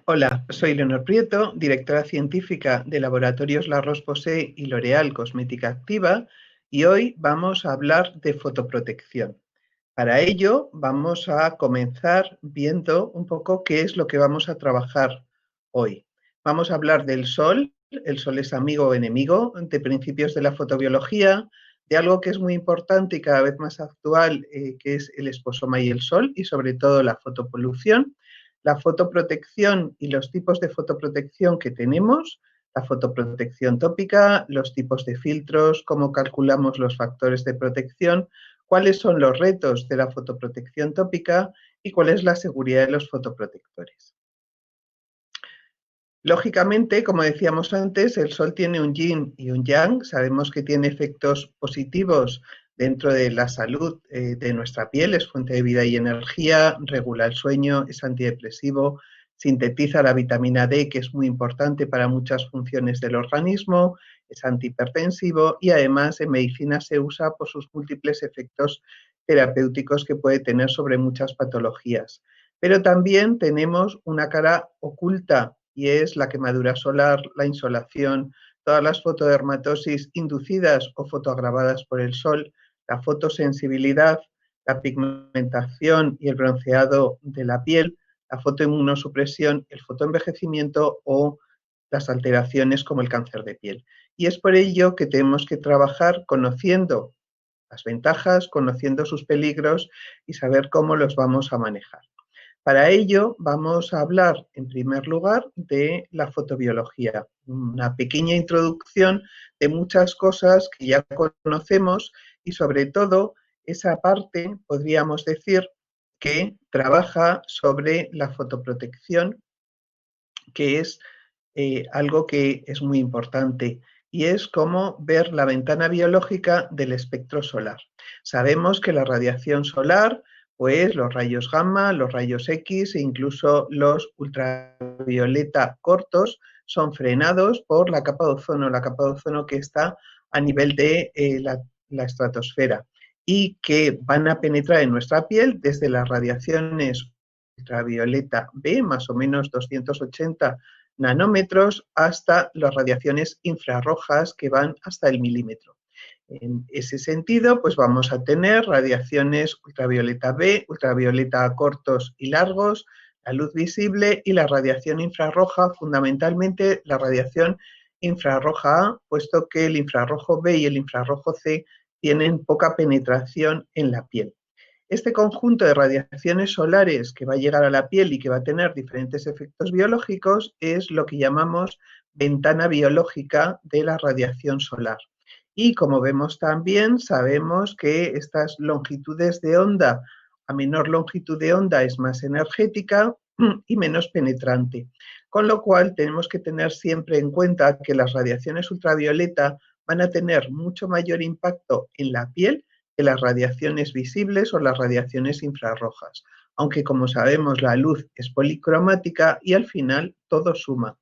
Hola, soy Leonor Prieto, directora científica de Laboratorios La Roche-Posay y L'Oréal Cosmética Activa, y hoy vamos a hablar de fotoprotección. Para ello vamos a comenzar viendo un poco qué es lo que vamos a trabajar hoy. Vamos a hablar del sol, el sol es amigo o enemigo, de principios de la fotobiología, de algo que es muy importante y cada vez más actual, que es el esposoma y el sol, y sobre todo la fotopolución, la fotoprotección y los tipos de fotoprotección que tenemos, la fotoprotección tópica, los tipos de filtros, cómo calculamos los factores de protección, cuáles son los retos de la fotoprotección tópica y cuál es la seguridad de los fotoprotectores. Lógicamente, como decíamos antes, el sol tiene un yin y un yang. Sabemos que tiene efectos positivos dentro de la salud de nuestra piel, es fuente de vida y energía, regula el sueño, es antidepresivo, sintetiza la vitamina D, que es muy importante para muchas funciones del organismo, es antihipertensivo y además en medicina se usa por sus múltiples efectos terapéuticos que puede tener sobre muchas patologías. Pero también tenemos una cara oculta y es la quemadura solar, la insolación, todas las fotodermatosis inducidas o fotoagravadas por el sol, la fotosensibilidad, la pigmentación y el bronceado de la piel, la fotoinmunosupresión, el fotoenvejecimiento o las alteraciones como el cáncer de piel. Y es por ello que tenemos que trabajar conociendo las ventajas, conociendo sus peligros y saber cómo los vamos a manejar. Para ello vamos a hablar en primer lugar de la fotobiología, una pequeña introducción de muchas cosas que ya conocemos y sobre todo esa parte, podríamos decir, que trabaja sobre la fotoprotección, que es algo que es muy importante y es cómo ver la ventana biológica del espectro solar. Sabemos que la radiación solar, pues los rayos gamma, los rayos X e incluso los ultravioleta cortos son frenados por la capa de ozono que está a nivel de la estratosfera y que van a penetrar en nuestra piel desde las radiaciones ultravioleta B, más o menos 280 nanómetros, hasta las radiaciones infrarrojas que van hasta el milímetro. En ese sentido, pues vamos a tener radiaciones ultravioleta B, ultravioleta a cortos y largos, la luz visible y la radiación infrarroja, fundamentalmente la radiación infrarroja A, puesto que el infrarrojo B y el infrarrojo C tienen poca penetración en la piel. Este conjunto de radiaciones solares que va a llegar a la piel y que va a tener diferentes efectos biológicos es lo que llamamos ventana biológica de la radiación solar. Y como vemos también, sabemos que estas longitudes de onda, a menor longitud de onda es más energética y menos penetrante. Con lo cual tenemos que tener siempre en cuenta que las radiaciones ultravioleta van a tener mucho mayor impacto en la piel que las radiaciones visibles o las radiaciones infrarrojas, aunque como sabemos la luz es policromática y al final todo suma.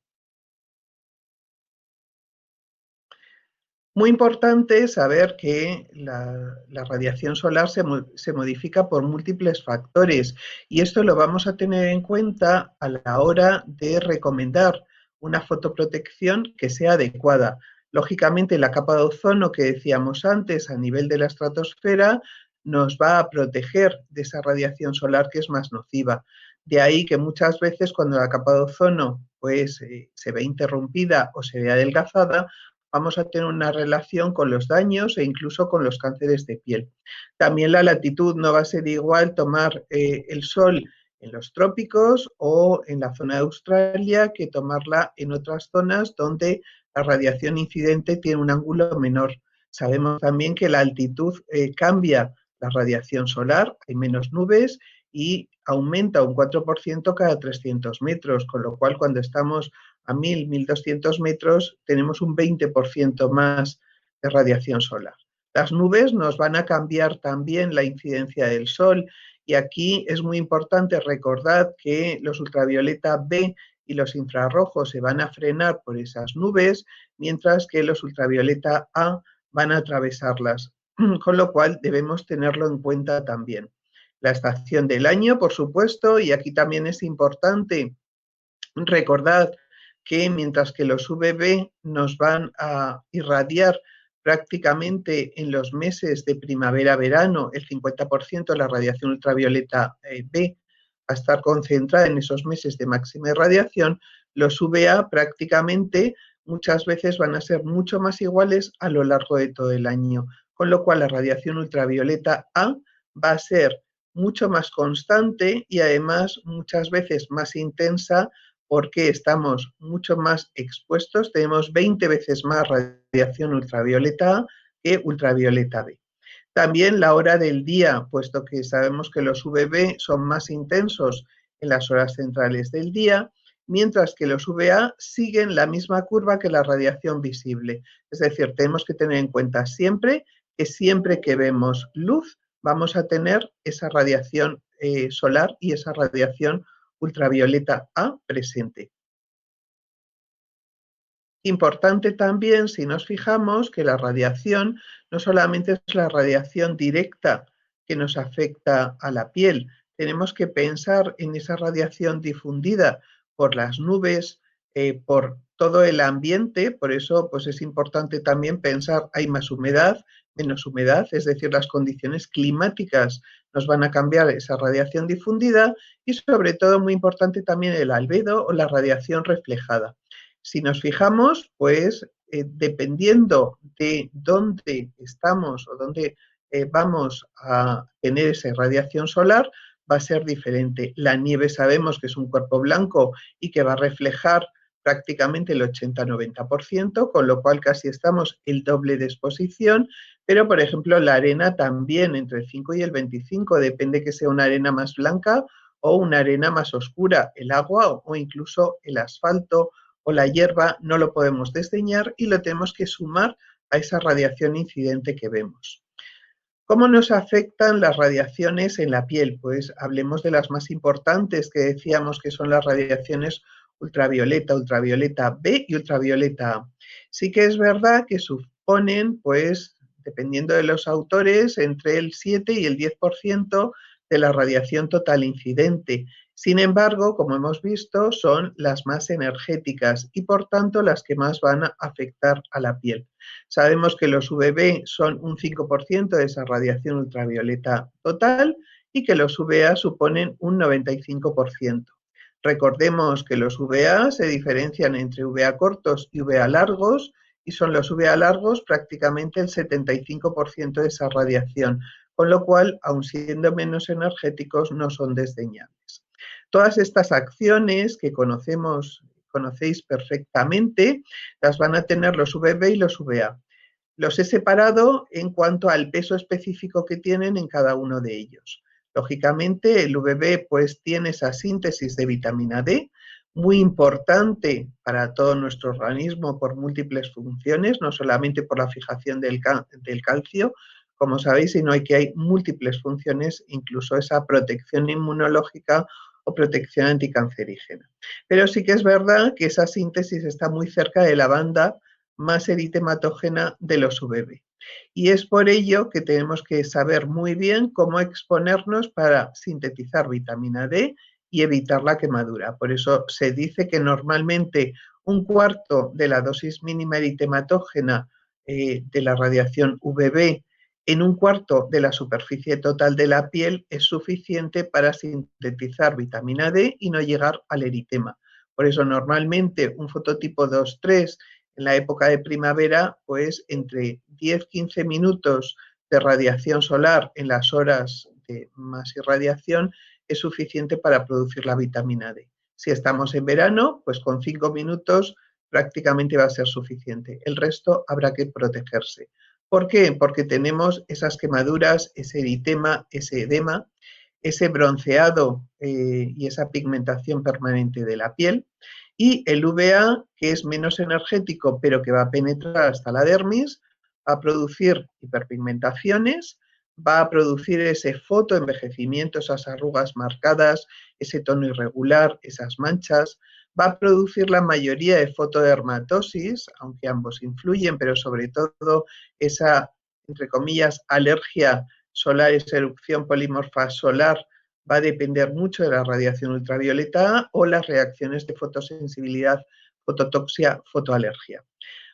Muy importante saber que la radiación solar se modifica por múltiples factores y esto lo vamos a tener en cuenta a la hora de recomendar una fotoprotección que sea adecuada. Lógicamente, la capa de ozono que decíamos antes a nivel de la estratosfera nos va a proteger de esa radiación solar que es más nociva. De ahí que muchas veces cuando la capa de ozono pues, se ve interrumpida o se ve adelgazada, vamos a tener una relación con los daños e incluso con los cánceres de piel. También la latitud no va a ser igual tomar el sol en los trópicos o en la zona de Australia que tomarla en otras zonas donde la radiación incidente tiene un ángulo menor. Sabemos también que la altitud cambia la radiación solar, hay menos nubes y aumenta un 4% cada 300 metros, con lo cual cuando estamos a 1000, 1200 metros tenemos un 20% más de radiación solar. Las nubes nos van a cambiar también la incidencia del sol y aquí es muy importante recordar que los ultravioleta B y los infrarrojos se van a frenar por esas nubes, mientras que los ultravioleta A van a atravesarlas, con lo cual debemos tenerlo en cuenta también. La estación del año, por supuesto, y aquí también es importante Recordad que mientras que los UVB nos van a irradiar prácticamente en los meses de primavera-verano, el 50% de la radiación ultravioleta B va a estar concentrada en esos meses de máxima irradiación, los UVA prácticamente muchas veces van a ser mucho más iguales a lo largo de todo el año, con lo cual la radiación ultravioleta A va a ser mucho más constante y además muchas veces más intensa porque estamos mucho más expuestos, tenemos 20 veces más radiación ultravioleta A que ultravioleta B. También la hora del día, puesto que sabemos que los UVB son más intensos en las horas centrales del día, mientras que los UVA siguen la misma curva que la radiación visible. Es decir, tenemos que tener en cuenta siempre que vemos luz, vamos a tener esa radiación solar y esa radiación ultravioleta A presente. Importante también, si nos fijamos, que la radiación no solamente es la radiación directa que nos afecta a la piel, tenemos que pensar en esa radiación difundida por las nubes, por todo el ambiente, por eso pues es importante también pensar, hay más humedad, menos humedad, es decir, las condiciones climáticas nos van a cambiar esa radiación difundida y sobre todo muy importante también el albedo o la radiación reflejada. Si nos fijamos, pues dependiendo de dónde estamos o dónde vamos a tener esa radiación solar, va a ser diferente. La nieve sabemos que es un cuerpo blanco y que va a reflejar prácticamente el 80-90%, con lo cual casi estamos el doble de exposición, pero por ejemplo la arena también entre el 5 y el 25, depende que sea una arena más blanca o una arena más oscura, el agua o incluso el asfalto o la hierba no lo podemos desdeñar y lo tenemos que sumar a esa radiación incidente que vemos. ¿Cómo nos afectan las radiaciones en la piel? Pues hablemos de las más importantes que decíamos que son las radiaciones ultravioleta, ultravioleta B y ultravioleta A. Sí que es verdad que suponen, pues, dependiendo de los autores, entre el 7 y el 10% de la radiación total incidente. Sin embargo, como hemos visto, son las más energéticas y por tanto las que más van a afectar a la piel. Sabemos que los UVB son un 5% de esa radiación ultravioleta total y que los UVA suponen un 95%. Recordemos que los UVA se diferencian entre UVA cortos y UVA largos y son los UVA largos prácticamente el 75% de esa radiación, con lo cual, aun siendo menos energéticos, no son desdeñables. Todas estas acciones que conocéis perfectamente, las van a tener los UVB y los UVA. Los he separado en cuanto al peso específico que tienen en cada uno de ellos. Lógicamente, el UVB pues tiene esa síntesis de vitamina D, muy importante para todo nuestro organismo por múltiples funciones, no solamente por la fijación del calcio, como sabéis, sino que hay múltiples funciones, incluso esa protección inmunológica o protección anticancerígena. Pero sí que es verdad que esa síntesis está muy cerca de la banda más eritematógena de los UVB. Y es por ello que tenemos que saber muy bien cómo exponernos para sintetizar vitamina D y evitar la quemadura. Por eso se dice que normalmente un cuarto de la dosis mínima eritematógena de la radiación UVB en un cuarto de la superficie total de la piel es suficiente para sintetizar vitamina D y no llegar al eritema. Por eso normalmente un fototipo 2-3 en la época de primavera, pues entre 10-15 minutos de radiación solar en las horas de más irradiación es suficiente para producir la vitamina D. Si estamos en verano, pues con 5 minutos prácticamente va a ser suficiente. El resto habrá que protegerse. ¿Por qué? Porque tenemos esas quemaduras, ese eritema, ese edema, ese bronceado y esa pigmentación permanente de la piel. Y el UVA, que es menos energético, pero que va a penetrar hasta la dermis, va a producir hiperpigmentaciones, va a producir ese fotoenvejecimiento, esas arrugas marcadas, ese tono irregular, esas manchas, va a producir la mayoría de fotodermatosis, aunque ambos influyen, pero sobre todo esa, entre comillas, alergia solar, esa erupción polimorfa solar va a depender mucho de la radiación ultravioleta A o las reacciones de fotosensibilidad, fototoxia, fotoalergia.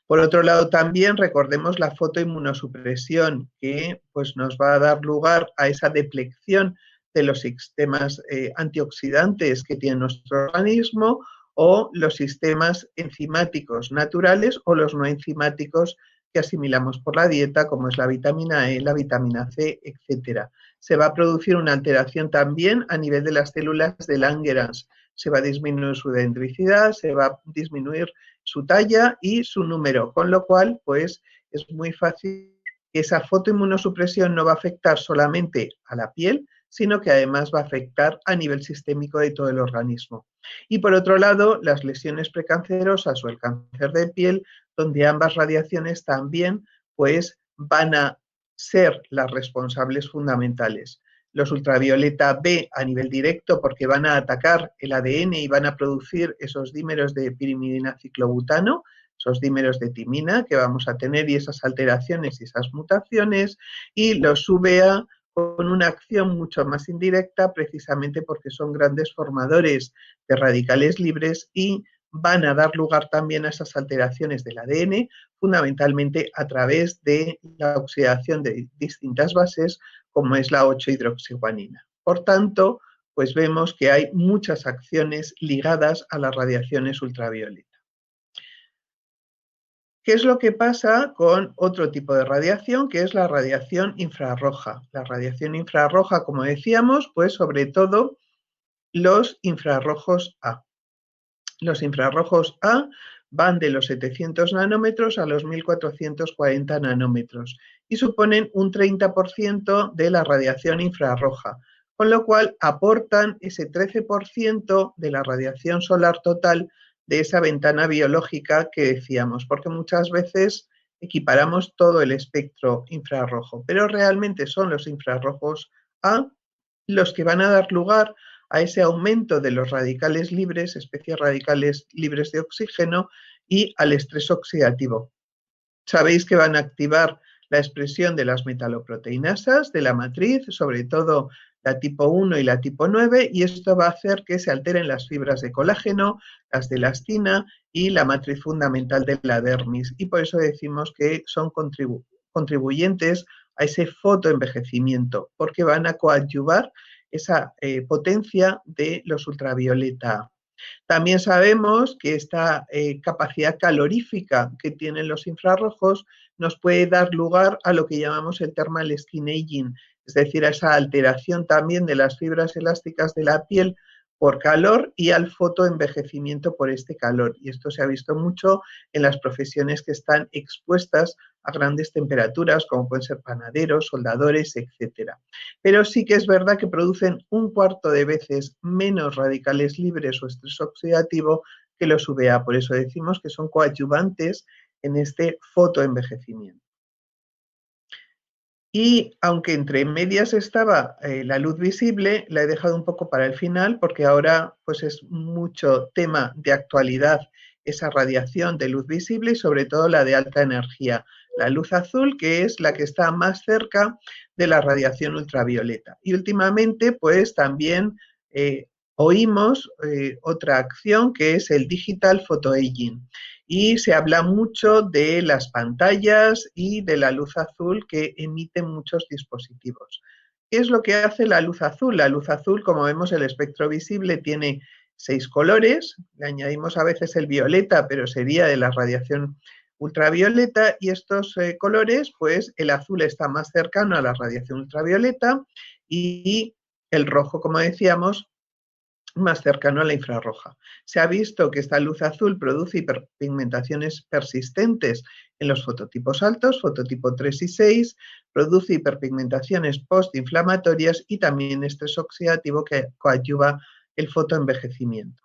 Por otro lado, también recordemos la fotoinmunosupresión, que pues, nos va a dar lugar a esa deplección de los sistemas antioxidantes que tiene nuestro organismo o los sistemas enzimáticos naturales o los no enzimáticos que asimilamos por la dieta, como es la vitamina E, la vitamina C, etc. Se va a producir una alteración también a nivel de las células de Langerhans. Se va a disminuir su dendricidad, se va a disminuir su talla y su número, con lo cual, pues, es muy fácil que esa fotoinmunosupresión no va a afectar solamente a la piel, sino que además va a afectar a nivel sistémico de todo el organismo. Y por otro lado, las lesiones precancerosas o el cáncer de piel, donde ambas radiaciones también, pues, van a ser las responsables fundamentales. Los ultravioleta B a nivel directo porque van a atacar el ADN y van a producir esos dímeros de pirimidina ciclobutano, esos dímeros de timina que vamos a tener y esas alteraciones y esas mutaciones, y los UVA con una acción mucho más indirecta precisamente porque son grandes formadores de radicales libres y van a dar lugar también a esas alteraciones del ADN, fundamentalmente a través de la oxidación de distintas bases, como es la 8-hidroxiguanina. Por tanto, pues vemos que hay muchas acciones ligadas a las radiaciones ultravioleta. ¿Qué es lo que pasa con otro tipo de radiación, que es la radiación infrarroja? La radiación infrarroja, como decíamos, pues sobre todo los infrarrojos A. Los infrarrojos A van de los 700 nanómetros a los 1440 nanómetros y suponen un 30% de la radiación infrarroja, con lo cual aportan ese 13% de la radiación solar total de esa ventana biológica que decíamos, porque muchas veces equiparamos todo el espectro infrarrojo, pero realmente son los infrarrojos A los que van a dar lugar a ese aumento de los radicales libres, especies radicales libres de oxígeno, y al estrés oxidativo. Sabéis que van a activar la expresión de las metaloproteinasas de la matriz, sobre todo la tipo 1 y la tipo 9, y esto va a hacer que se alteren las fibras de colágeno, las de elastina y la matriz fundamental de la dermis. Y por eso decimos que son contribuyentes a ese fotoenvejecimiento, porque van a coadyuvar esa potencia de los ultravioleta. También sabemos que esta capacidad calorífica que tienen los infrarrojos nos puede dar lugar a lo que llamamos el thermal skin aging, es decir, a esa alteración también de las fibras elásticas de la piel por calor y al fotoenvejecimiento por este calor. Y esto se ha visto mucho en las profesiones que están expuestas a grandes temperaturas, como pueden ser panaderos, soldadores, etc. Pero sí que es verdad que producen un cuarto de veces menos radicales libres o estrés oxidativo que los UVA. Por eso decimos que son coadyuvantes en este fotoenvejecimiento. Y aunque entre medias estaba la luz visible, la he dejado un poco para el final porque ahora pues es mucho tema de actualidad esa radiación de luz visible y sobre todo la de alta energía. La luz azul, que es la que está más cerca de la radiación ultravioleta. Y últimamente pues también oímos otra acción que es el digital photoaging. Y se habla mucho de las pantallas y de la luz azul que emiten muchos dispositivos. ¿Qué es lo que hace la luz azul? La luz azul, como vemos, el espectro visible tiene 6 colores, le añadimos a veces el violeta, pero sería de la radiación ultravioleta, y estos colores, pues el azul está más cercano a la radiación ultravioleta y el rojo, como decíamos, más cercano a la infrarroja. Se ha visto que esta luz azul produce hiperpigmentaciones persistentes en los fototipos altos, fototipo 3 y 6, produce hiperpigmentaciones postinflamatorias y también estrés oxidativo que coadyuva el fotoenvejecimiento.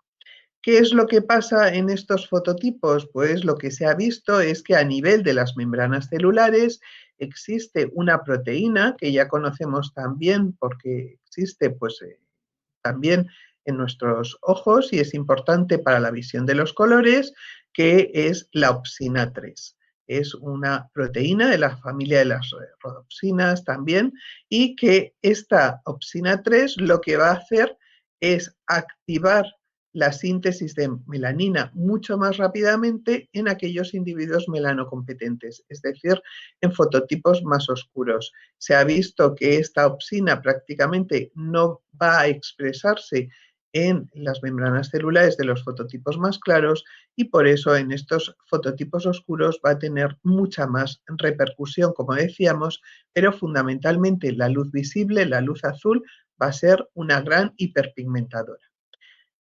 ¿Qué es lo que pasa en estos fototipos? Pues lo que se ha visto es que a nivel de las membranas celulares existe una proteína que ya conocemos también porque existe pues también en nuestros ojos y es importante para la visión de los colores, que es la opsina 3. es una proteína de la familia de las rodopsinas también, y que esta opsina 3 lo que va a hacer es activar la síntesis de melanina mucho más rápidamente en aquellos individuos melanocompetentes, es decir, en fototipos más oscuros. Se ha visto que esta opsina prácticamente no va a expresarse en las membranas celulares de los fototipos más claros y por eso en estos fototipos oscuros va a tener mucha más repercusión, como decíamos, pero fundamentalmente la luz visible, la luz azul, va a ser una gran hiperpigmentadora.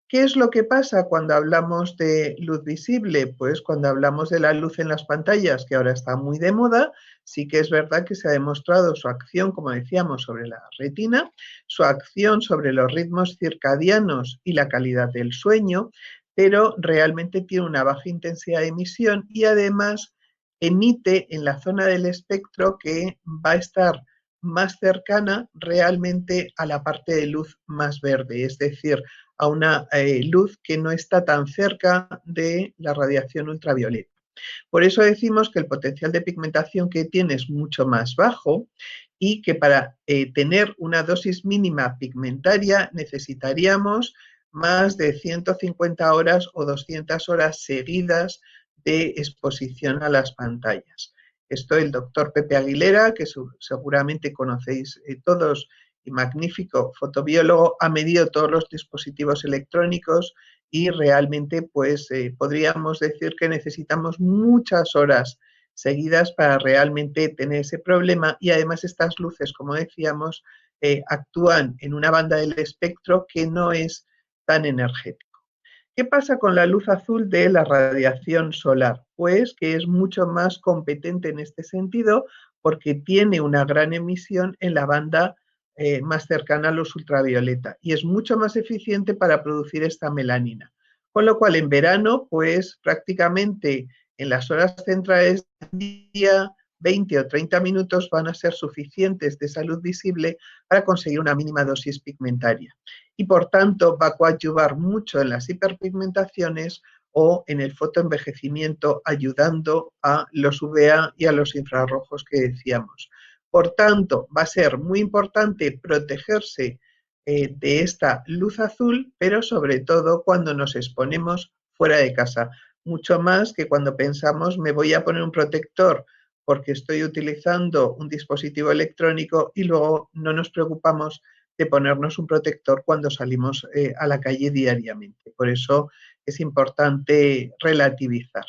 ¿Qué es lo que pasa cuando hablamos de luz visible? Pues cuando hablamos de la luz en las pantallas, que ahora está muy de moda, sí que es verdad que se ha demostrado su acción, como decíamos, sobre la retina, su acción sobre los ritmos circadianos y la calidad del sueño, pero realmente tiene una baja intensidad de emisión y además emite en la zona del espectro que va a estar más cercana realmente a la parte de luz más verde, es decir, a una luz que no está tan cerca de la radiación ultravioleta. Por eso decimos que el potencial de pigmentación que tiene es mucho más bajo y que para tener una dosis mínima pigmentaria necesitaríamos más de 150 horas o 200 horas seguidas de exposición a las pantallas. Esto el doctor Pepe Aguilera, que seguramente conocéis todos, y magnífico fotobiólogo, ha medido todos los dispositivos electrónicos y realmente pues podríamos decir que necesitamos muchas horas seguidas para realmente tener ese problema y además estas luces, como decíamos, actúan en una banda del espectro que no es tan energética. ¿Qué pasa con la luz azul de la radiación solar? Pues que es mucho más competente en este sentido porque tiene una gran emisión en la banda más cercana a los ultravioleta y es mucho más eficiente para producir esta melanina. Con lo cual en verano, pues prácticamente en las horas centrales del día, 20 o 30 minutos van a ser suficientes de esa luz visible para conseguir una mínima dosis pigmentaria y por tanto va a coadyuvar mucho en las hiperpigmentaciones o en el fotoenvejecimiento, ayudando a los UVA y a los infrarrojos que decíamos. Por tanto, va a ser muy importante protegerse de esta luz azul, pero sobre todo cuando nos exponemos fuera de casa, mucho más que cuando pensamos me voy a poner un protector porque estoy utilizando un dispositivo electrónico y luego no nos preocupamos de ponernos un protector cuando salimos a la calle diariamente. Por eso es importante relativizar.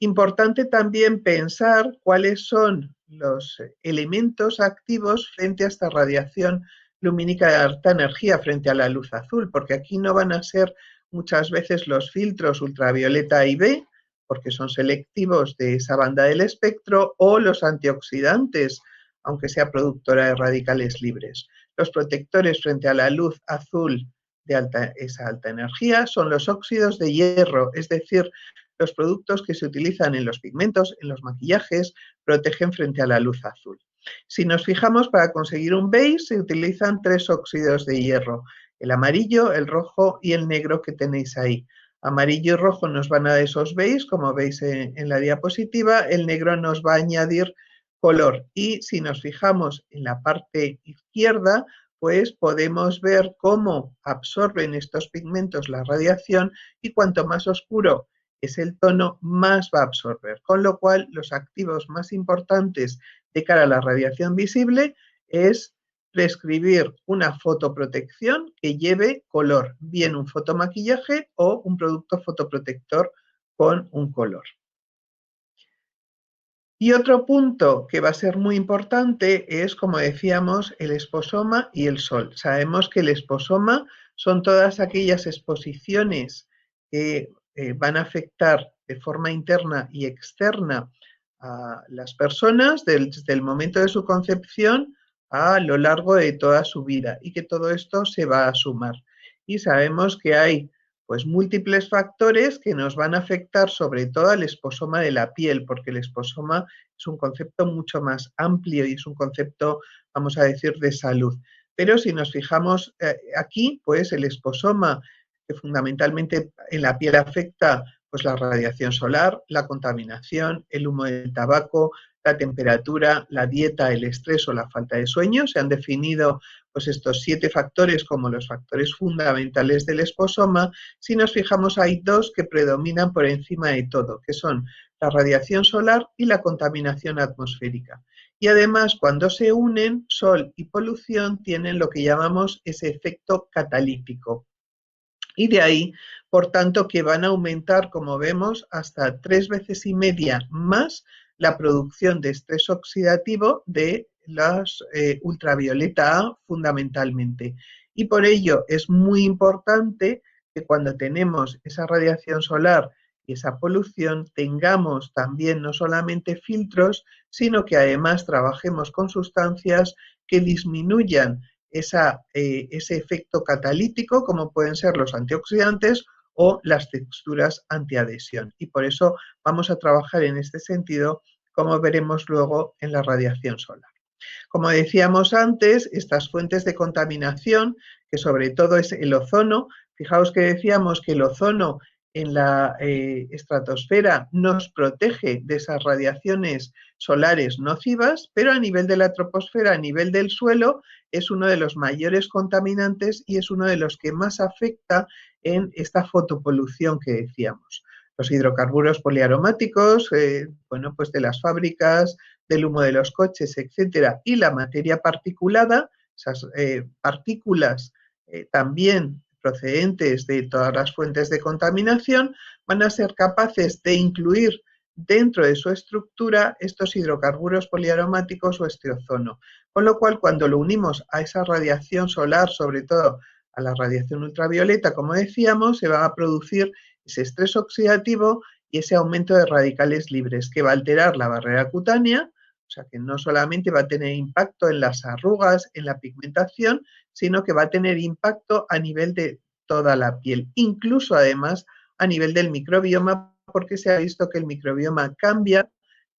Importante también pensar cuáles son los elementos activos frente a esta radiación lumínica de alta energía, frente a la luz azul, porque aquí no van a ser muchas veces los filtros ultravioleta y B, porque son selectivos de esa banda del espectro, o los antioxidantes, aunque sea productora de radicales libres. Los protectores frente a la luz azul de esa alta energía son los óxidos de hierro, es decir, los productos que se utilizan en los pigmentos, en los maquillajes, protegen frente a la luz azul. Si nos fijamos, para conseguir un beige se utilizan 3 óxidos de hierro, el amarillo, el rojo y el negro que tenéis ahí. Amarillo y rojo nos van a dar esos beige, como veis en la diapositiva, el negro nos va a añadir color y si nos fijamos en la parte izquierda, pues podemos ver cómo absorben estos pigmentos la radiación y cuanto más oscuro es el tono, más va a absorber. Con lo cual, los activos más importantes de cara a la radiación visible es prescribir una fotoprotección que lleve color, bien un fotomaquillaje o un producto fotoprotector con un color. Y otro punto que va a ser muy importante es, como decíamos, el esposoma y el sol. Sabemos que el esposoma son todas aquellas exposiciones que van a afectar de forma interna y externa a las personas desde el momento de su concepción a lo largo de toda su vida y que todo esto se va a sumar. Y sabemos que hay pues múltiples factores que nos van a afectar sobre todo al esposoma de la piel, porque el esposoma es un concepto mucho más amplio y es un concepto, vamos a decir, de salud. Pero si nos fijamos aquí, pues el esposoma, que fundamentalmente en la piel afecta Pues la radiación solar, la contaminación, el humo del tabaco, la temperatura, la dieta, el estrés o la falta de sueño. Se han definido pues estos 7 factores como los factores fundamentales del esposoma. Si nos fijamos, hay 2 que predominan por encima de todo, que son la radiación solar y la contaminación atmosférica. Y además, cuando se unen, sol y polución tienen lo que llamamos ese efecto catalítico. Y de ahí, por tanto, que van a aumentar, como vemos, hasta 3 veces y media más la producción de estrés oxidativo de las ultravioleta A fundamentalmente. Y por ello es muy importante que cuando tenemos esa radiación solar y esa polución tengamos también no solamente filtros, sino que además trabajemos con sustancias que disminuyan ese efecto catalítico, como pueden ser los antioxidantes o las texturas antiadhesión. Y por eso vamos a trabajar en este sentido, como veremos luego en la radiación solar. Como decíamos antes, estas fuentes de contaminación, que sobre todo es el ozono, fijaos que decíamos que el ozono en la estratosfera nos protege de esas radiaciones solares nocivas, pero a nivel de la troposfera, a nivel del suelo, es uno de los mayores contaminantes y es uno de los que más afecta en esta fotopolución que decíamos. Los hidrocarburos poliaromáticos, bueno, pues de las fábricas, del humo de los coches, etcétera, y la materia particulada, esas partículas también procedentes de todas las fuentes de contaminación, van a ser capaces de incluir dentro de su estructura estos hidrocarburos poliaromáticos o este ozono. Con lo cual, cuando lo unimos a esa radiación solar, sobre todo a la radiación ultravioleta, como decíamos, se va a producir ese estrés oxidativo y ese aumento de radicales libres que va a alterar la barrera cutánea, o sea que no solamente va a tener impacto en las arrugas, en la pigmentación, sino que va a tener impacto a nivel de toda la piel, incluso además a nivel del microbioma, porque se ha visto que el microbioma cambia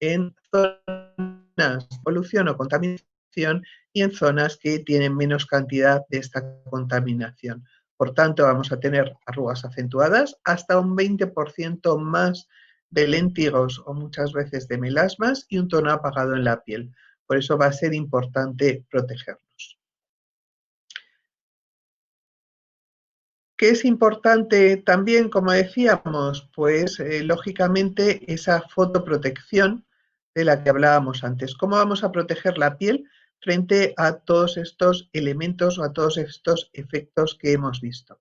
en zonas de polución o contaminación y en zonas que tienen menos cantidad de esta contaminación. Por tanto, vamos a tener arrugas acentuadas, hasta un 20% más de léntigos o muchas veces de melasmas y un tono apagado en la piel. Por eso va a ser importante protegernos. ¿Qué es importante también, como decíamos? Pues lógicamente esa fotoprotección de la que hablábamos antes. ¿Cómo vamos a proteger la piel frente a todos estos elementos o a todos estos efectos que hemos visto?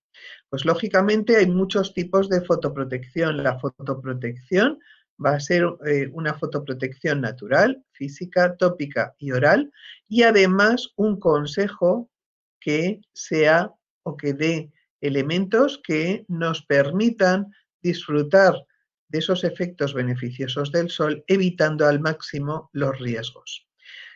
Pues lógicamente hay muchos tipos de fotoprotección. La fotoprotección va a ser una fotoprotección natural, física, tópica y oral, y además un consejo que sea o que dé elementos que nos permitan disfrutar de esos efectos beneficiosos del sol, evitando al máximo los riesgos.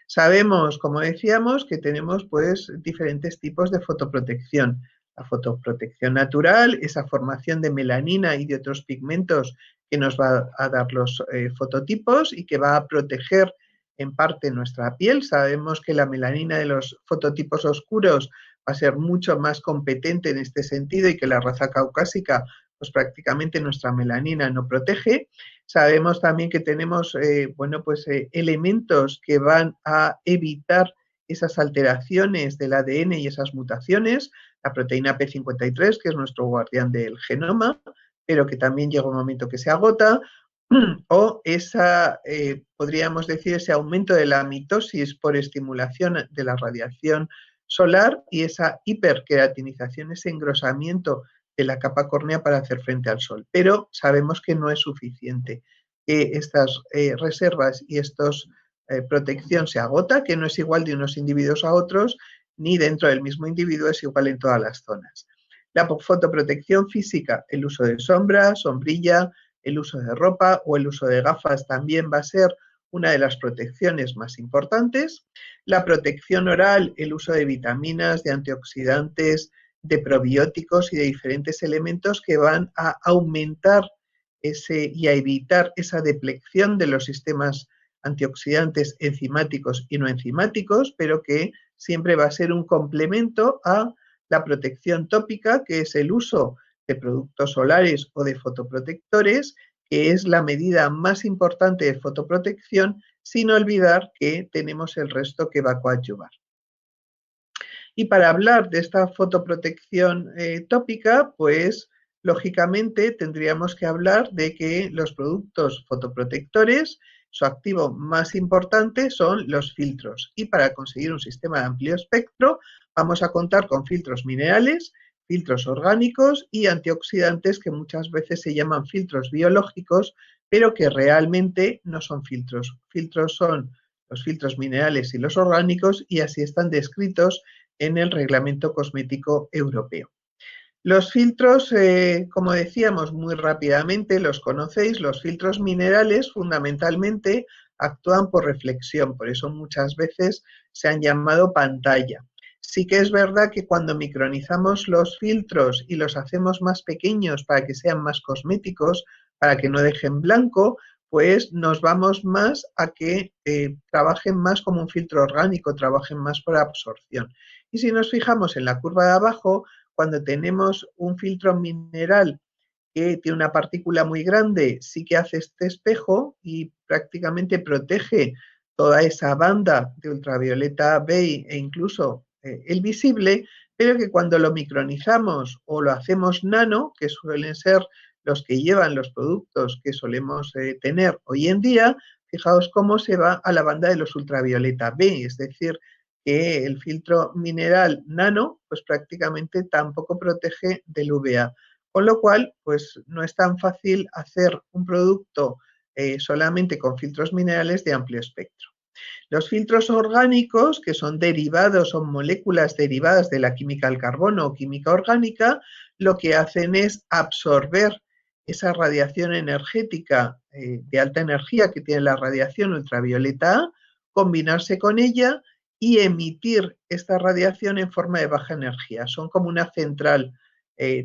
Sabemos, como decíamos, que tenemos pues diferentes tipos de fotoprotección. La fotoprotección natural, esa formación de melanina y de otros pigmentos que nos va a dar los fototipos y que va a proteger en parte nuestra piel. Sabemos que la melanina de los fototipos oscuros va a ser mucho más competente en este sentido y que la raza caucásica, pues prácticamente nuestra melanina no protege. Sabemos también que tenemos elementos que van a evitar esas alteraciones del ADN y esas mutaciones, la proteína P53, que es nuestro guardián del genoma, pero que también llega un momento que se agota, o podríamos decir, ese aumento de la mitosis por estimulación de la radiación solar y esa hiperqueratinización, ese engrosamiento de la capa córnea para hacer frente al sol. Pero sabemos que no es suficiente, que estas reservas y estos protección se agota, que no es igual de unos individuos a otros, ni dentro del mismo individuo es igual en todas las zonas. La fotoprotección física, el uso de sombra, sombrilla, el uso de ropa o el uso de gafas también va a ser una de las protecciones más importantes. La protección oral, el uso de vitaminas, de antioxidantes, de probióticos y de diferentes elementos que van a aumentar y a evitar esa deplección de los sistemas antioxidantes enzimáticos y no enzimáticos, pero que siempre va a ser un complemento a la protección tópica, que es el uso de productos solares o de fotoprotectores, que es la medida más importante de fotoprotección, sin olvidar que tenemos el resto que va a coadyuvar. Y para hablar de esta fotoprotección tópica, pues lógicamente tendríamos que hablar de que los productos fotoprotectores, su activo más importante son los filtros. Y para conseguir un sistema de amplio espectro, vamos a contar con filtros minerales, filtros orgánicos y antioxidantes, que muchas veces se llaman filtros biológicos, pero que realmente no son filtros. Filtros son los filtros minerales y los orgánicos, y así están descritos en el Reglamento Cosmético Europeo. Los filtros, como decíamos muy rápidamente, los conocéis. Los filtros minerales fundamentalmente actúan por reflexión, por eso muchas veces se han llamado pantalla. Sí que es verdad que cuando micronizamos los filtros y los hacemos más pequeños para que sean más cosméticos, para que no dejen blanco, pues nos vamos más a que trabajen más como un filtro orgánico, trabajen más por absorción. Y si nos fijamos en la curva de abajo, cuando tenemos un filtro mineral que tiene una partícula muy grande, sí que hace este espejo y prácticamente protege toda esa banda de ultravioleta B e incluso el visible, pero que cuando lo micronizamos o lo hacemos nano, que suelen ser los que llevan los productos que solemos tener hoy en día, fijaos cómo se va a la banda de los ultravioleta B, es decir, que el filtro mineral nano pues prácticamente tampoco protege del UVA, con lo cual pues no es tan fácil hacer un producto solamente con filtros minerales de amplio espectro. Los filtros orgánicos, que son derivados, son moléculas derivadas de la química del carbono o química orgánica, lo que hacen es absorber esa radiación energética de alta energía que tiene la radiación ultravioleta A, combinarse con ella y emitir esta radiación en forma de baja energía. Son como una central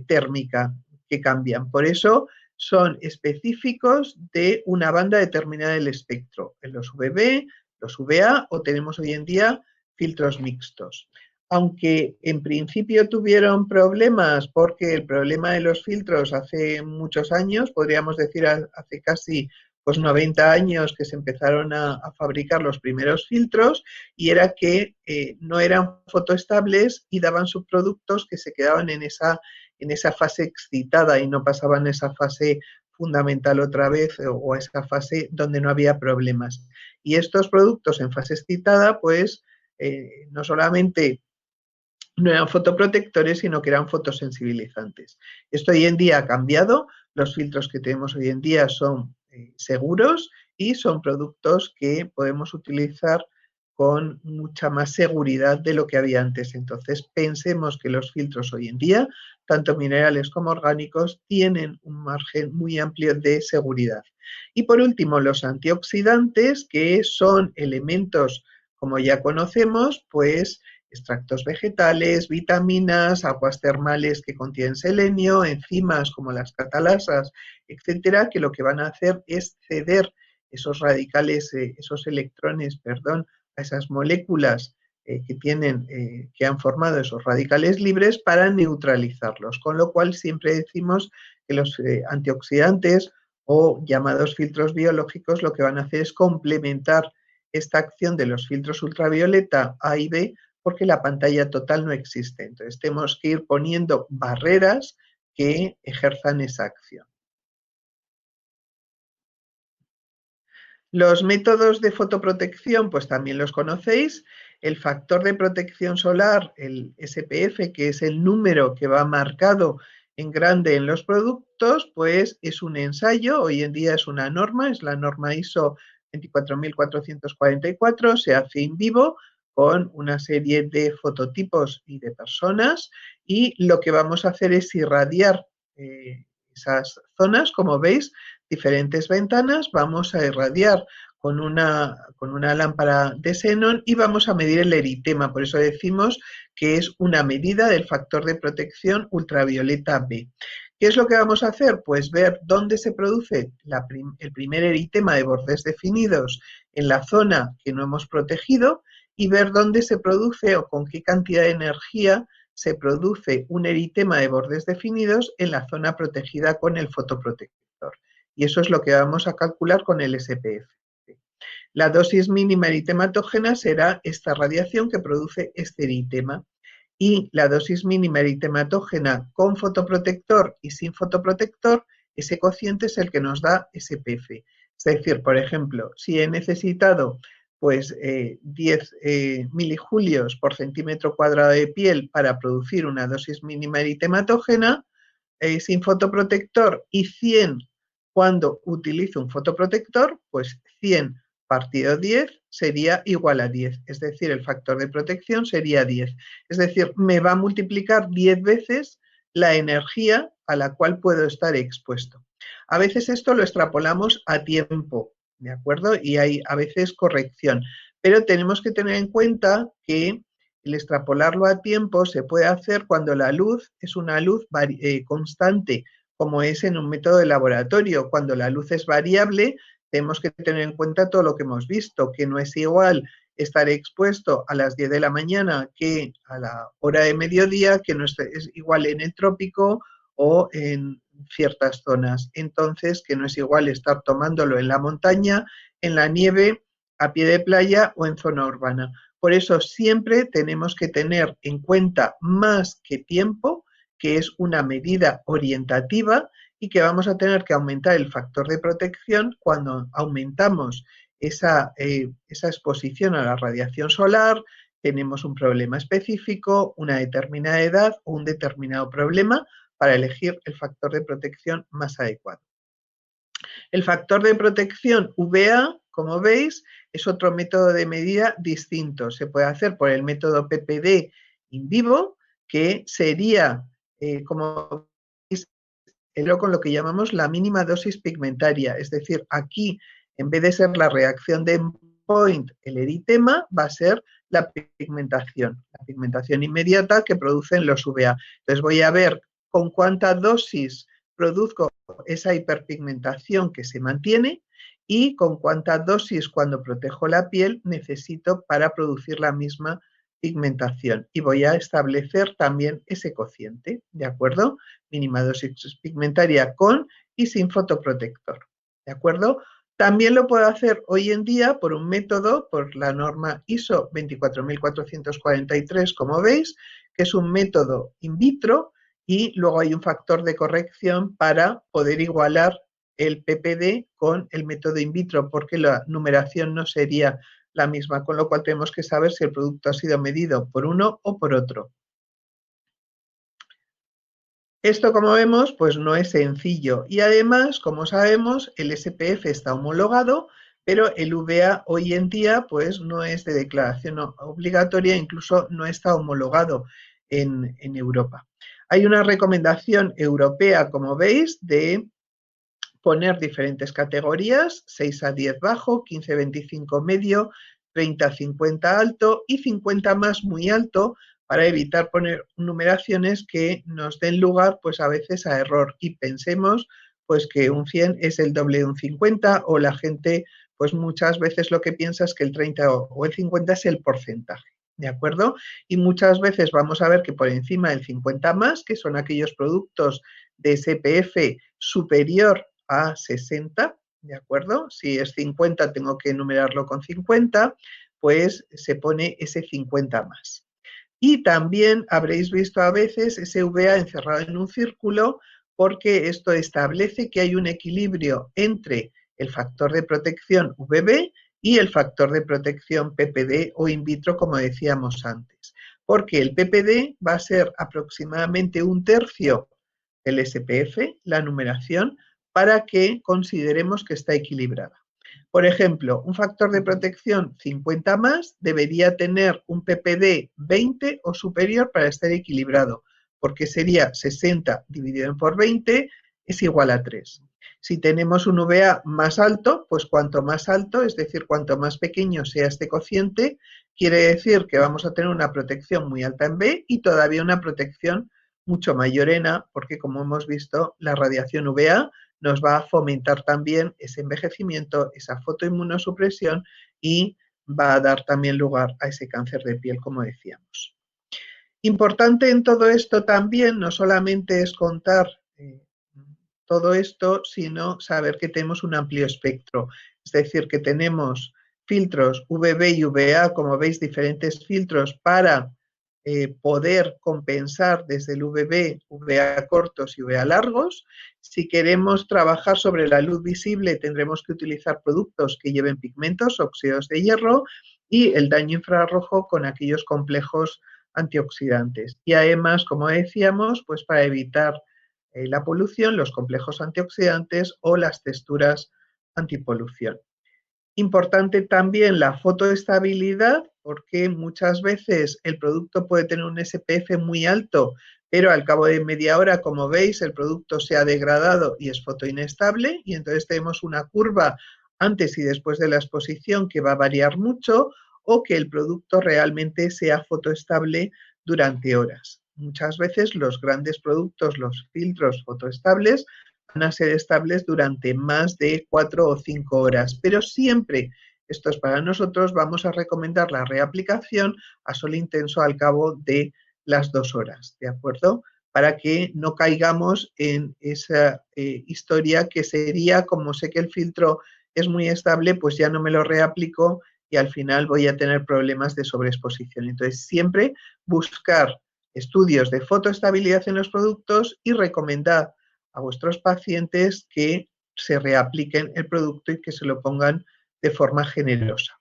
térmica que cambian. Por eso son específicos de una banda determinada del espectro, en los UVB, los UVA, o tenemos hoy en día filtros mixtos. Aunque en principio tuvieron problemas, porque el problema de los filtros hace muchos años, podríamos decir hace casi 90 años que se empezaron a fabricar los primeros filtros, y era que no eran fotoestables y daban subproductos que se quedaban en esa fase excitada y no pasaban esa fase fundamental otra vez, o esa fase donde no había problemas. Y estos productos en fase excitada, pues no solamente no eran fotoprotectores, sino que eran fotosensibilizantes. Esto hoy en día ha cambiado. Los filtros que tenemos hoy en día son seguros y son productos que podemos utilizar con mucha más seguridad de lo que había antes. Entonces, pensemos que los filtros hoy en día, tanto minerales como orgánicos, tienen un margen muy amplio de seguridad. Y por último, los antioxidantes, que son elementos, como ya conocemos, pues extractos vegetales, vitaminas, aguas termales que contienen selenio, enzimas como las catalasas, etcétera, que lo que van a hacer es ceder esos radicales, esos electrones, perdón, a esas moléculas que han formado esos radicales libres para neutralizarlos, con lo cual siempre decimos que los antioxidantes o llamados filtros biológicos lo que van a hacer es complementar esta acción de los filtros ultravioleta A y B, porque la pantalla total no existe. Entonces tenemos que ir poniendo barreras que ejerzan esa acción. Los métodos de fotoprotección, pues también los conocéis. El factor de protección solar, el SPF, que es el número que va marcado en grande en los productos, pues es un ensayo, hoy en día es una norma, es la norma ISO 24444, se hace en vivo con una serie de fototipos y de personas, y lo que vamos a hacer es irradiar esas zonas, como veis, diferentes ventanas, vamos a irradiar con una lámpara de xenón y vamos a medir el eritema, por eso decimos que es una medida del factor de protección ultravioleta B. ¿Qué es lo que vamos a hacer? Pues ver dónde se produce el primer eritema de bordes definidos en la zona que no hemos protegido, y ver dónde se produce o con qué cantidad de energía se produce un eritema de bordes definidos en la zona protegida con el fotoprotector. Y eso es lo que vamos a calcular con el SPF. La dosis mínima eritematógena será esta radiación que produce este eritema. Y la dosis mínima eritematógena con fotoprotector y sin fotoprotector, ese cociente es el que nos da SPF. Es decir, por ejemplo, si he necesitado pues 10 milijulios por centímetro cuadrado de piel para producir una dosis mínima eritematógena, sin fotoprotector y 100 cuando utilizo un fotoprotector, pues 100 partido 10 sería igual a 10, es decir, el factor de protección sería 10. Es decir, me va a multiplicar 10 veces la energía a la cual puedo estar expuesto. A veces esto lo extrapolamos a tiempo, ¿de acuerdo? Y hay a veces corrección, pero tenemos que tener en cuenta que el extrapolarlo a tiempo se puede hacer cuando la luz es una luz constante, como es en un método de laboratorio. Cuando la luz es variable, tenemos que tener en cuenta todo lo que hemos visto, que no es igual estar expuesto a las 10 de la mañana que a la hora de mediodía, que no es igual en el trópico o en ciertas zonas. Entonces, que no es igual estar tomándolo en la montaña, en la nieve, a pie de playa o en zona urbana. Por eso siempre tenemos que tener en cuenta más que tiempo, que es una medida orientativa y que vamos a tener que aumentar el factor de protección cuando aumentamos esa exposición a la radiación solar, tenemos un problema específico, una determinada edad o un determinado problema para elegir el factor de protección más adecuado. El factor de protección UVA, como veis, es otro método de medida distinto. Se puede hacer por el método PPD in vivo, que sería, como veis, con lo que llamamos la mínima dosis pigmentaria. Es decir, aquí, en vez de ser la reacción de endpoint, el eritema, va a ser la pigmentación inmediata que producen los UVA. Entonces voy a ver con cuánta dosis produzco esa hiperpigmentación que se mantiene y con cuánta dosis cuando protejo la piel necesito para producir la misma pigmentación. Y voy a establecer también ese cociente, ¿de acuerdo? Mínima dosis pigmentaria con y sin fotoprotector, ¿de acuerdo? También lo puedo hacer hoy en día por un método, por la norma ISO 24443, como veis, que es un método in vitro, y luego hay un factor de corrección para poder igualar el PPD con el método in vitro, porque la numeración no sería la misma, con lo cual tenemos que saber si el producto ha sido medido por uno o por otro. Esto, como vemos, pues no es sencillo y además, como sabemos, el SPF está homologado, pero el UVA hoy en día pues no es de declaración obligatoria, incluso no está homologado en Europa. Hay una recomendación europea, como veis, de poner diferentes categorías, 6 a 10 bajo, 15 a 25 medio, 30 a 50 alto y 50 más muy alto, para evitar poner numeraciones que nos den lugar pues a veces a error y pensemos pues que un 100 es el doble de un 50 o la gente pues muchas veces lo que piensa es que el 30 o el 50 es el porcentaje. ¿De acuerdo? Y muchas veces vamos a ver que por encima del 50 más, que son aquellos productos de SPF superior a 60, ¿de acuerdo? Si es 50 tengo que numerarlo con 50, pues se pone ese 50 más. Y también habréis visto a veces ese UVA encerrado en un círculo, porque esto establece que hay un equilibrio entre el factor de protección UVB y el factor de protección PPD o in vitro, como decíamos antes. Porque el PPD va a ser aproximadamente un tercio del SPF, la numeración, para que consideremos que está equilibrada. Por ejemplo, un factor de protección 50 más debería tener un PPD 20 o superior para estar equilibrado, porque sería 60 dividido por 20 es igual a 3. Si tenemos un UVA más alto, pues cuanto más alto, es decir, cuanto más pequeño sea este cociente, quiere decir que vamos a tener una protección muy alta en B y todavía una protección mucho mayor en A, porque como hemos visto, la radiación UVA nos va a fomentar también ese envejecimiento, esa fotoinmunosupresión y va a dar también lugar a ese cáncer de piel, como decíamos. Importante en todo esto también no solamente es contar todo esto, sino saber que tenemos un amplio espectro. Es decir, que tenemos filtros UVB y UVA, como veis, diferentes filtros para poder compensar desde el UVB, UVA cortos y UVA largos. Si queremos trabajar sobre la luz visible, tendremos que utilizar productos que lleven pigmentos, óxidos de hierro, y el daño infrarrojo con aquellos complejos antioxidantes. Y además, como decíamos, pues para evitar la polución, los complejos antioxidantes o las texturas antipolución. Importante también la fotoestabilidad, porque muchas veces el producto puede tener un SPF muy alto, pero al cabo de media hora, como veis, el producto se ha degradado y es fotoinestable, y entonces tenemos una curva antes y después de la exposición que va a variar mucho, o que el producto realmente sea fotoestable durante horas. Muchas veces los grandes productos, los filtros fotoestables, van a ser estables durante más de 4 o 5 horas, pero siempre, esto es para nosotros, vamos a recomendar la reaplicación a sol intenso al cabo de las 2 horas, ¿de acuerdo? Para que no caigamos en esa historia que sería, como sé que el filtro es muy estable, pues ya no me lo reaplico y al final voy a tener problemas de sobreexposición. Entonces, siempre buscar estudios de fotoestabilidad en los productos y recomendar a vuestros pacientes que se reapliquen el producto y que se lo pongan de forma generosa.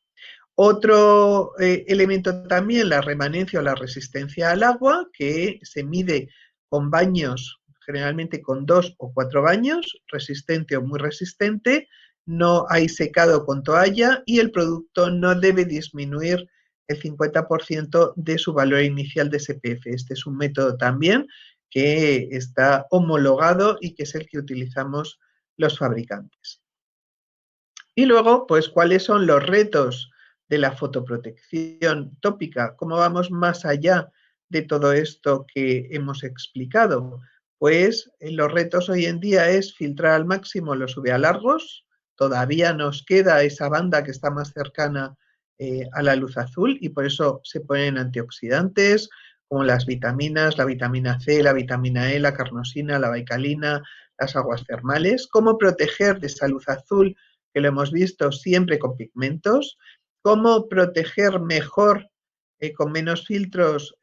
Otro elemento también, la remanencia o la resistencia al agua, que se mide con baños, generalmente con 2 o 4 baños, resistente o muy resistente, no hay secado con toalla y el producto no debe disminuir el 50% de su valor inicial de SPF. Este es un método también que está homologado y que es el que utilizamos los fabricantes. Y luego, pues, ¿cuáles son los retos de la fotoprotección tópica? ¿Cómo vamos más allá de todo esto que hemos explicado? Pues los retos hoy en día es filtrar al máximo los UVA largos. Todavía nos queda esa banda que está más cercana a la luz azul y por eso se ponen antioxidantes como las vitaminas, la vitamina C, la vitamina E, la carnosina, la baicalina, las aguas termales. ¿Cómo proteger de esa luz azul que lo hemos visto siempre con pigmentos? ¿Cómo proteger mejor con menos filtros,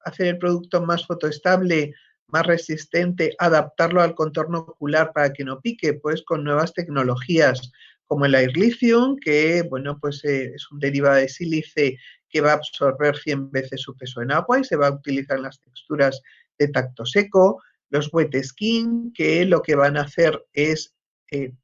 hacer el producto más fotoestable, más resistente, adaptarlo al contorno ocular para que no pique? Pues con nuevas tecnologías como el Air Lithium, que bueno, pues es un derivado de sílice que va a absorber 100 veces su peso en agua y se va a utilizar en las texturas de tacto seco. Los wet skin, que lo que van a hacer es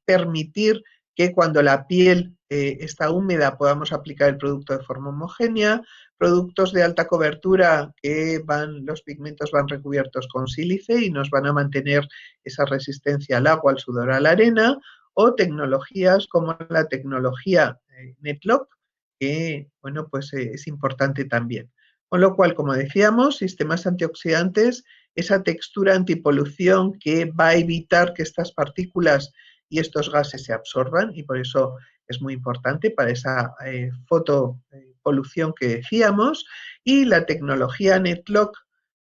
permitir que cuando la piel está húmeda podamos aplicar el producto de forma homogénea. Productos de alta cobertura que los pigmentos van recubiertos con sílice y nos van a mantener esa resistencia al agua, al sudor, a la arena, o tecnologías como la tecnología Netlock, que bueno, pues es importante también. Con lo cual, como decíamos, sistemas antioxidantes, esa textura antipolución que va a evitar que estas partículas y estos gases se absorban, y por eso es muy importante para esa fotopolución que decíamos, y la tecnología Netlock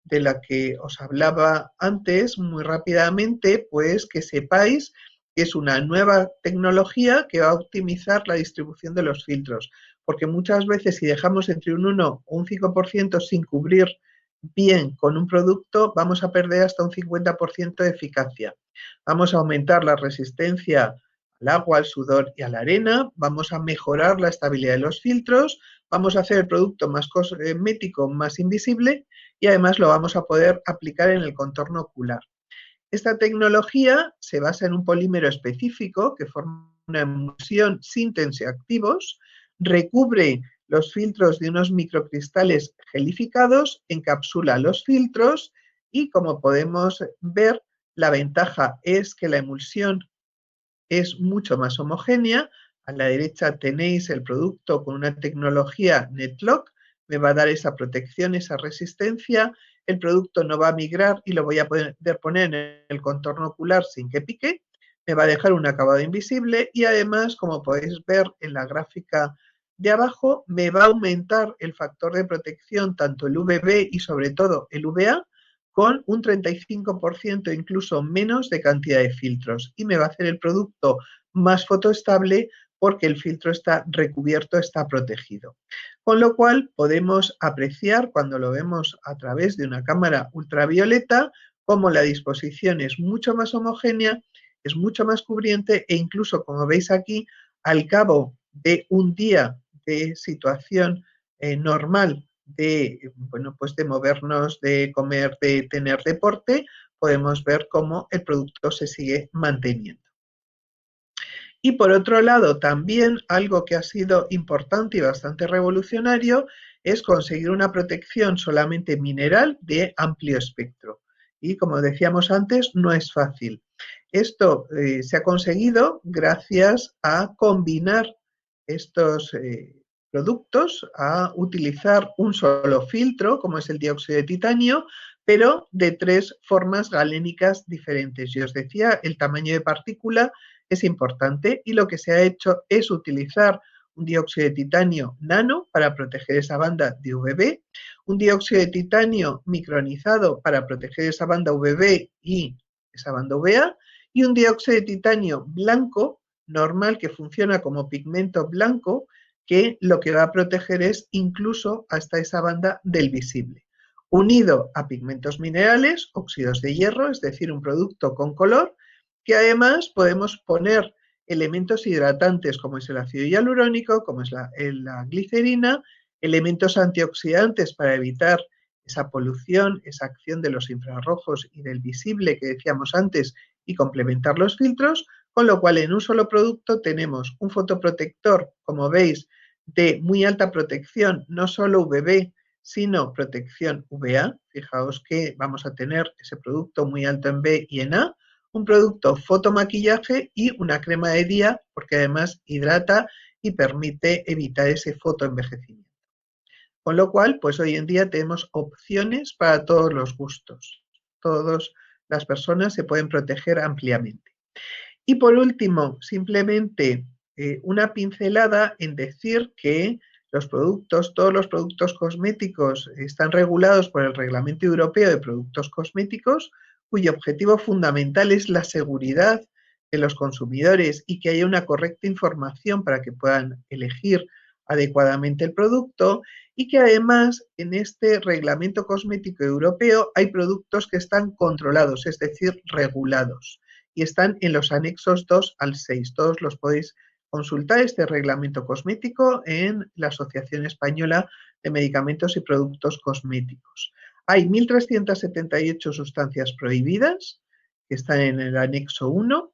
de la que os hablaba antes muy rápidamente, pues que sepáis que es una nueva tecnología que va a optimizar la distribución de los filtros, porque muchas veces si dejamos entre un 1 o un 5% sin cubrir bien con un producto, vamos a perder hasta un 50% de eficacia. Vamos a aumentar la resistencia al agua, al sudor y a la arena, vamos a mejorar la estabilidad de los filtros, vamos a hacer el producto más cosmético, más invisible y además lo vamos a poder aplicar en el contorno ocular. Esta tecnología se basa en un polímero específico que forma una emulsión sin tensioactivos, recubre los filtros de unos microcristales gelificados, encapsula los filtros y, como podemos ver, la ventaja es que la emulsión es mucho más homogénea. A la derecha tenéis el producto con una tecnología Netlock, me va a dar esa protección, esa resistencia. El producto no va a migrar y lo voy a poder poner en el contorno ocular sin que pique. Me va a dejar un acabado invisible y además, como podéis ver en la gráfica de abajo me va a aumentar el factor de protección, tanto el UVB y sobre todo el UVA, con un 35% incluso menos de cantidad de filtros, y me va a hacer el producto más fotoestable porque el filtro está recubierto, está protegido. Con lo cual podemos apreciar, cuando lo vemos a través de una cámara ultravioleta, cómo la disposición es mucho más homogénea, es mucho más cubriente, e incluso, como veis aquí, al cabo de un día de situación normal pues de movernos, de comer, de tener deporte, podemos ver cómo el producto se sigue manteniendo. Y por otro lado, también algo que ha sido importante y bastante revolucionario es conseguir una protección solamente mineral de amplio espectro. Y como decíamos antes, no es fácil. Esto se ha conseguido gracias a combinar estos productos, a utilizar un solo filtro, como es el dióxido de titanio, pero de 3 formas galénicas diferentes. Yo os decía, el tamaño de partícula es importante, y lo que se ha hecho es utilizar un dióxido de titanio nano para proteger esa banda de UVB, un dióxido de titanio micronizado para proteger esa banda UVB y esa banda UVA, y un dióxido de titanio blanco normal que funciona como pigmento blanco, que lo que va a proteger es incluso hasta esa banda del visible, unido a pigmentos minerales, óxidos de hierro, es decir, un producto con color, que además podemos poner elementos hidratantes como es el ácido hialurónico, como es la glicerina, elementos antioxidantes para evitar esa polución, esa acción de los infrarrojos y del visible que decíamos antes, y complementar los filtros, con lo cual en un solo producto tenemos un fotoprotector, como veis, de muy alta protección, no solo UVB, sino protección UVA. Fijaos que vamos a tener ese producto muy alto en B y en A, un producto fotomaquillaje y una crema de día, porque además hidrata y permite evitar ese fotoenvejecimiento. Con lo cual, pues hoy en día tenemos opciones para todos los gustos. Todas las personas se pueden proteger ampliamente. Y por último, simplemente una pincelada en decir que todos los productos cosméticos están regulados por el Reglamento Europeo de Productos Cosméticos, cuyo objetivo fundamental es la seguridad de los consumidores y que haya una correcta información para que puedan elegir adecuadamente el producto, y que además en este Reglamento Cosmético Europeo hay productos que están controlados, es decir, regulados, y están en los anexos 2 al 6. Todos los podéis consultar, este reglamento cosmético, en la Asociación Española de Medicamentos y Productos Cosméticos. Hay 1.378 sustancias prohibidas, que están en el anexo 1,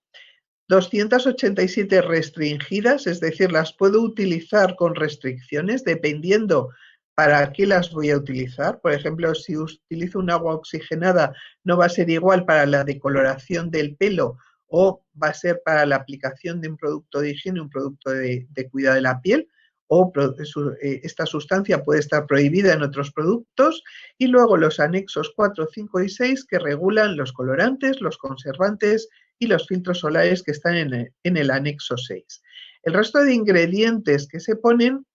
287 restringidas, es decir, las puedo utilizar con restricciones dependiendo para qué las voy a utilizar. Por ejemplo, si utilizo un agua oxigenada, no va a ser igual para la decoloración del pelo, o va a ser para la aplicación de un producto de higiene, un producto de cuidado de la piel, o esta sustancia puede estar prohibida en otros productos. Y luego los anexos 4, 5 y 6 que regulan los colorantes, los conservantes y los filtros solares, que están en el anexo 6. El resto de ingredientes que se ponen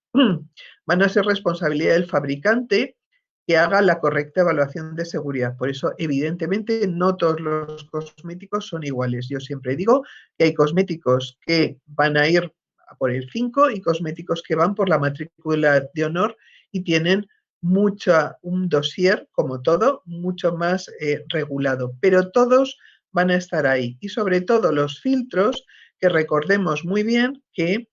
van a ser responsabilidad del fabricante, que haga la correcta evaluación de seguridad. Por eso, evidentemente, no todos los cosméticos son iguales. Yo siempre digo que hay cosméticos que van a ir por el 5 y cosméticos que van por la matrícula de honor y tienen un dossier, como todo, mucho más regulado. Pero todos van a estar ahí. Y sobre todo los filtros, que recordemos muy bien que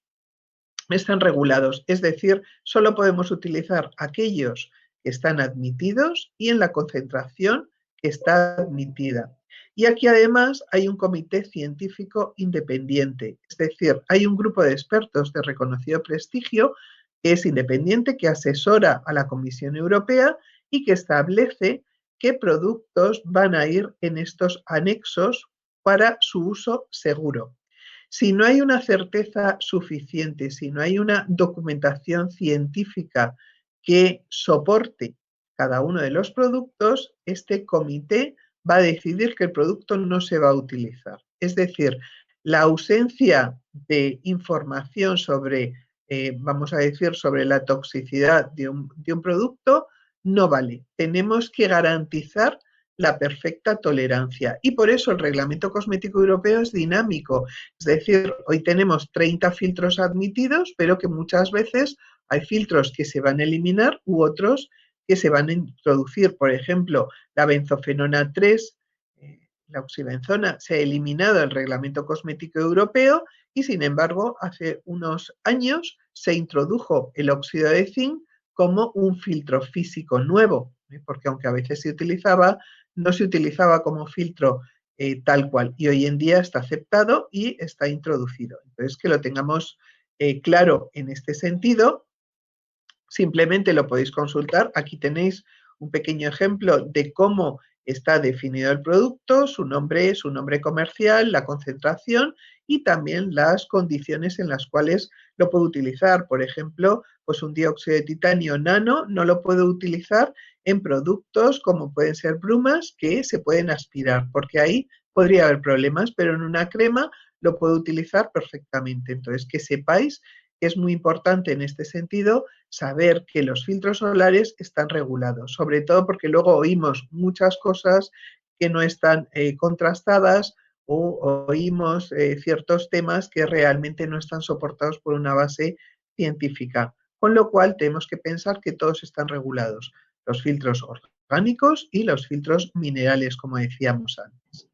están regulados, es decir, solo podemos utilizar aquellos que están admitidos y en la concentración que está admitida. Y aquí además hay un comité científico independiente, es decir, hay un grupo de expertos de reconocido prestigio que es independiente, que asesora a la Comisión Europea y que establece qué productos van a ir en estos anexos para su uso seguro. Si no hay una certeza suficiente, si no hay una documentación científica que soporte cada uno de los productos, este comité va a decidir que el producto no se va a utilizar. Es decir, la ausencia de información sobre vamos a decir, sobre la toxicidad de un producto, no vale. Tenemos que garantizar la perfecta tolerancia. Y por eso el Reglamento Cosmético Europeo es dinámico. Es decir, hoy tenemos 30 filtros admitidos, pero que muchas veces hay filtros que se van a eliminar u otros que se van a introducir. Por ejemplo, la benzofenona 3, la oxibenzona, se ha eliminado del Reglamento Cosmético Europeo y, sin embargo, hace unos años se introdujo el óxido de zinc como un filtro físico nuevo, porque aunque a veces se utilizaba, no se utilizaba como filtro tal cual, y hoy en día está aceptado y está introducido. Entonces, que lo tengamos claro en este sentido. Simplemente lo podéis consultar. Aquí tenéis un pequeño ejemplo de cómo está definido el producto, su nombre comercial, la concentración y también las condiciones en las cuales lo puedo utilizar. Por ejemplo, pues un dióxido de titanio nano no lo puedo utilizar en productos como pueden ser brumas que se pueden aspirar, porque ahí podría haber problemas, pero en una crema lo puedo utilizar perfectamente. Entonces, que sepáis que es muy importante en este sentido saber que los filtros solares están regulados, sobre todo porque luego oímos muchas cosas que no están contrastadas o oímos ciertos temas que realmente no están soportados por una base científica. Con lo cual tenemos que pensar que todos están regulados, los filtros orgánicos y los filtros minerales, como decíamos antes.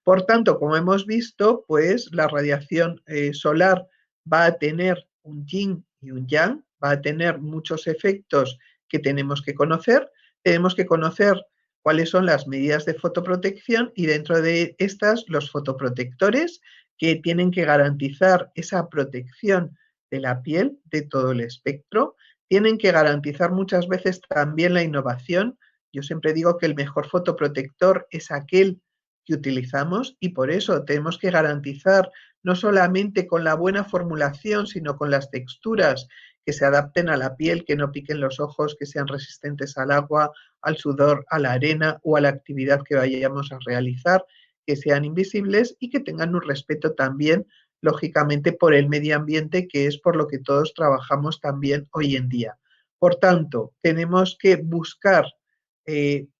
Por tanto, como hemos visto, pues la radiación solar va a tener un yin y un yang, va a tener muchos efectos que tenemos que conocer. Tenemos que conocer cuáles son las medidas de fotoprotección y dentro de estas los fotoprotectores que tienen que garantizar esa protección de la piel de todo el espectro. Tienen que garantizar muchas veces también la innovación. Yo siempre digo que el mejor fotoprotector es aquel que utilizamos y por eso tenemos que garantizar no solamente con la buena formulación, sino con las texturas que se adapten a la piel, que no piquen los ojos, que sean resistentes al agua, al sudor, a la arena o a la actividad que vayamos a realizar, que sean invisibles y que tengan un respeto también, lógicamente, por el medio ambiente, que es por lo que todos trabajamos también hoy en día. Por tanto, tenemos que buscar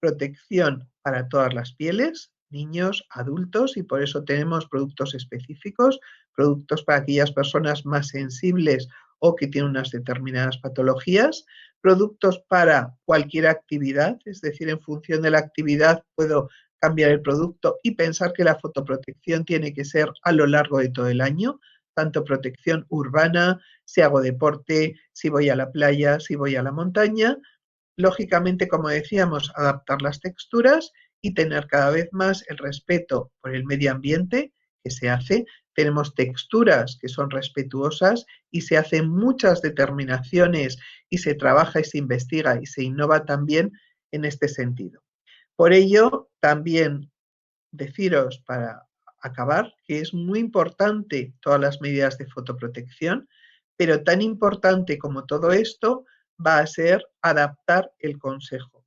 protección para todas las pieles, niños, adultos, y por eso tenemos productos específicos, productos para aquellas personas más sensibles o que tienen unas determinadas patologías, productos para cualquier actividad, es decir, en función de la actividad puedo cambiar el producto y pensar que la fotoprotección tiene que ser a lo largo de todo el año, tanto protección urbana, si hago deporte, si voy a la playa, si voy a la montaña. Lógicamente, como decíamos, adaptar las texturas y tener cada vez más el respeto por el medio ambiente que se hace. Tenemos texturas que son respetuosas y se hacen muchas determinaciones y se trabaja y se investiga y se innova también en este sentido. Por ello, también deciros para acabar que es muy importante todas las medidas de fotoprotección, pero tan importante como todo esto va a ser adaptar el consejo.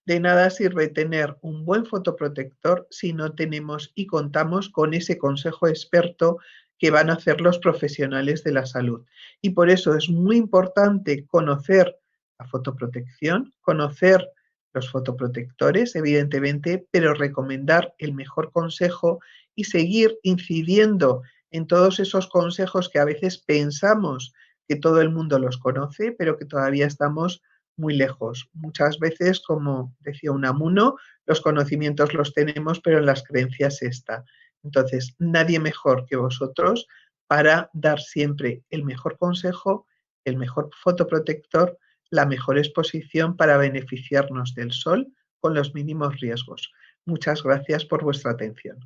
De nada sirve tener un buen fotoprotector si no tenemos y contamos con ese consejo experto que van a hacer los profesionales de la salud. Y por eso es muy importante conocer la fotoprotección, conocer los fotoprotectores, evidentemente, pero recomendar el mejor consejo y seguir incidiendo en todos esos consejos que a veces pensamos que todo el mundo los conoce, pero que todavía estamos muy lejos. Muchas veces, como decía Unamuno, los conocimientos los tenemos, pero en las creencias está. Entonces, nadie mejor que vosotros para dar siempre el mejor consejo, el mejor fotoprotector, la mejor exposición para beneficiarnos del sol con los mínimos riesgos. Muchas gracias por vuestra atención.